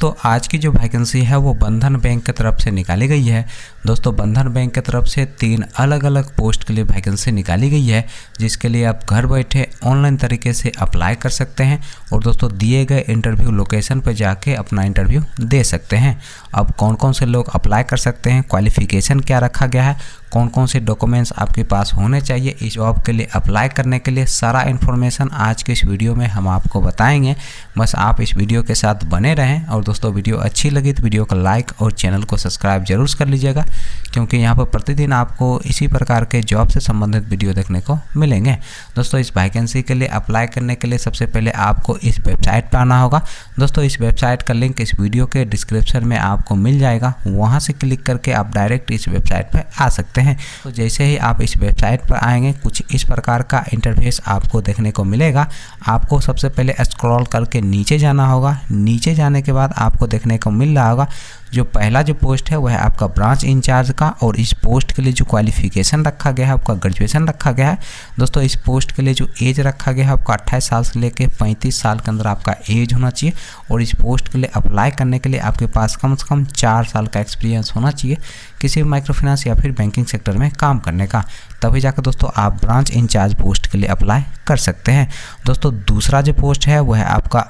तो आज की जो वैकेंसी है वो बंधन बैंक की तरफ से निकाली गई है। दोस्तों बंधन बैंक की तरफ से 3 अलग अलग पोस्ट के लिए वैकेंसी निकाली गई है, जिसके लिए आप घर बैठे ऑनलाइन तरीके से अप्लाई कर सकते हैं और दोस्तों दिए गए इंटरव्यू लोकेशन पर जाके अपना इंटरव्यू दे सकते हैं। अब कौन कौन से लोग अप्लाई कर सकते हैं, क्वालिफिकेशन क्या रखा गया है, कौन कौन से डॉक्यूमेंट्स आपके पास होने चाहिए इस जॉब के लिए अप्लाई करने के लिए, सारा इन्फॉर्मेशन आज के इस वीडियो में हम आपको बताएंगे। बस आप इस वीडियो के साथ बने रहें और दोस्तों वीडियो अच्छी लगी तो वीडियो को लाइक और चैनल को सब्सक्राइब जरूर कर लीजिएगा, क्योंकि यहाँ पर प्रतिदिन आपको इसी प्रकार के जॉब से संबंधित वीडियो देखने को मिलेंगे। दोस्तों इस वैकेंसी के लिए अप्लाई करने के लिए सबसे पहले आपको इस वेबसाइट पर आना होगा। दोस्तों इस वेबसाइट का लिंक इस वीडियो के डिस्क्रिप्शन में आपको मिल जाएगा, वहाँ से क्लिक करके आप डायरेक्ट इस वेबसाइट पर आ सकते हैं। तो जैसे ही आप इस वेबसाइट पर आएंगे कुछ इस प्रकार का इंटरफेस आपको देखने को मिलेगा। आपको सबसे पहले स्क्रॉल करके नीचे जाना होगा। नीचे जाने के बाद आपको देखने को मिल रहा होगा जो पहला जो पोस्ट है वह है आपका ब्रांच इंचार्ज का, और इस पोस्ट के लिए जो क्वालिफिकेशन रखा गया है आपका ग्रेजुएशन रखा गया है। दोस्तों इस पोस्ट के लिए जो एज रखा गया है आपका 28 साल से लेकर 35 साल के अंदर आपका एज होना चाहिए, और इस पोस्ट के लिए अप्लाई करने के लिए आपके पास कम से कम 4 साल का एक्सपीरियंस होना चाहिए किसी भी माइक्रो फाइनेंस या फिर बैंकिंग सेक्टर में काम करने का, तभी जाकर दोस्तों आप ब्रांच इंचार्ज पोस्ट के लिए अप्लाई कर सकते हैं। दोस्तों दूसरा जो पोस्ट है वह है आपका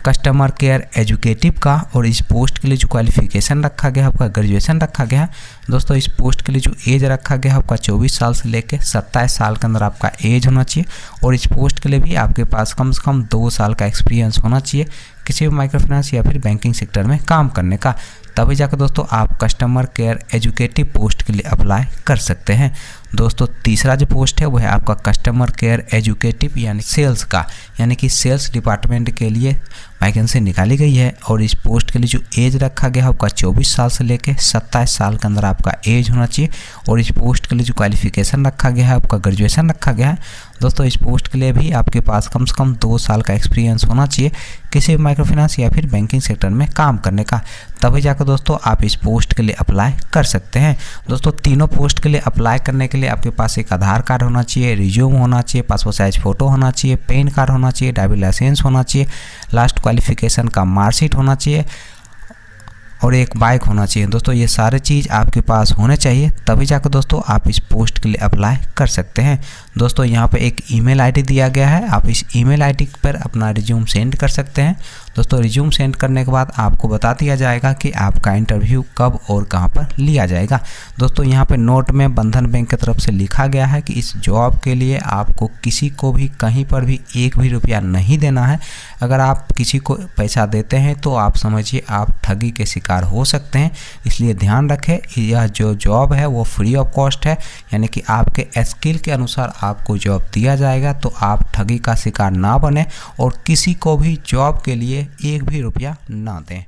कस्टमर केयर एजुकेटिव का, और इस पोस्ट के लिए जो क्वालिफिकेशन रखा गया है आपका ग्रेजुएशन रखा गया है। दोस्तों इस पोस्ट के लिए जो एज रखा गया है आपका 24 साल से लेकर 27 साल के अंदर आपका एज होना चाहिए, और इस पोस्ट के लिए भी आपके पास कम से कम 2 साल का एक्सपीरियंस होना चाहिए किसी भी माइक्रो फाइनेंस या फिर बैंकिंग सेक्टर में काम करने का, तभी जाकर दोस्तों आप कस्टमर केयर एजुकेटिव पोस्ट के लिए अप्लाई कर सकते हैं। दोस्तों तीसरा जो पोस्ट है वह है आपका कस्टमर केयर एजुकेटिव यानी सेल्स का, यानी कि सेल्स डिपार्टमेंट के लिए वैकेंसी निकाली गई है, और इस पोस्ट के लिए जो एज रखा गया है आपका 24 साल से लेकर 27 साल के अंदर आपका एज होना चाहिए, और इस पोस्ट के लिए जो क्वालिफिकेशन रखा गया है आपका ग्रेजुएशन रखा गया है। दोस्तों इस पोस्ट के लिए भी आपके पास कम से कम 2 साल का एक्सपीरियंस होना चाहिए किसी भी माइक्रो फाइनेंस या फिर बैंकिंग सेक्टर में काम करने का, तभी जाकर दोस्तों आप इस पोस्ट के लिए अप्लाई कर सकते हैं। दोस्तों तीनों पोस्ट के लिए अप्लाई करने के लिए आपके पास एक आधार कार्ड होना चाहिए, रिज्यूम होना चाहिए, पासपोर्ट साइज फ़ोटो होना चाहिए, पैन कार्ड होना चाहिए, ड्राइविंग लाइसेंस होना चाहिए, लास्ट क्वालिफिकेशन का मार्कशीट होना चाहिए और एक बाइक होना चाहिए। दोस्तों ये सारे चीज़ आपके पास होने चाहिए, तभी जाकर दोस्तों आप इस पोस्ट के लिए अप्लाई कर सकते हैं। दोस्तों यहाँ पे एक ईमेल आईडी दिया गया है, आप इस ईमेल आईडी पर अपना रिज्यूम सेंड कर सकते हैं। दोस्तों रिज्यूम सेंड करने के बाद आपको बता दिया जाएगा कि आपका इंटरव्यू कब और कहाँ पर लिया जाएगा। दोस्तों यहाँ पे नोट में बंधन बैंक की तरफ से लिखा गया है कि इस जॉब के लिए आपको किसी को भी कहीं पर भी 1 भी रुपया नहीं देना है। अगर आप किसी को पैसा देते हैं तो आप समझिए आप ठगी के शिकार हो सकते हैं, इसलिए ध्यान रखें यह जो जॉब है वो फ्री ऑफ कॉस्ट है, यानी कि आपके स्किल के अनुसार आपको जॉब दिया जाएगा, तो आप ठगी का शिकार ना बने और किसी को भी जॉब के लिए 1 भी रुपया ना दें।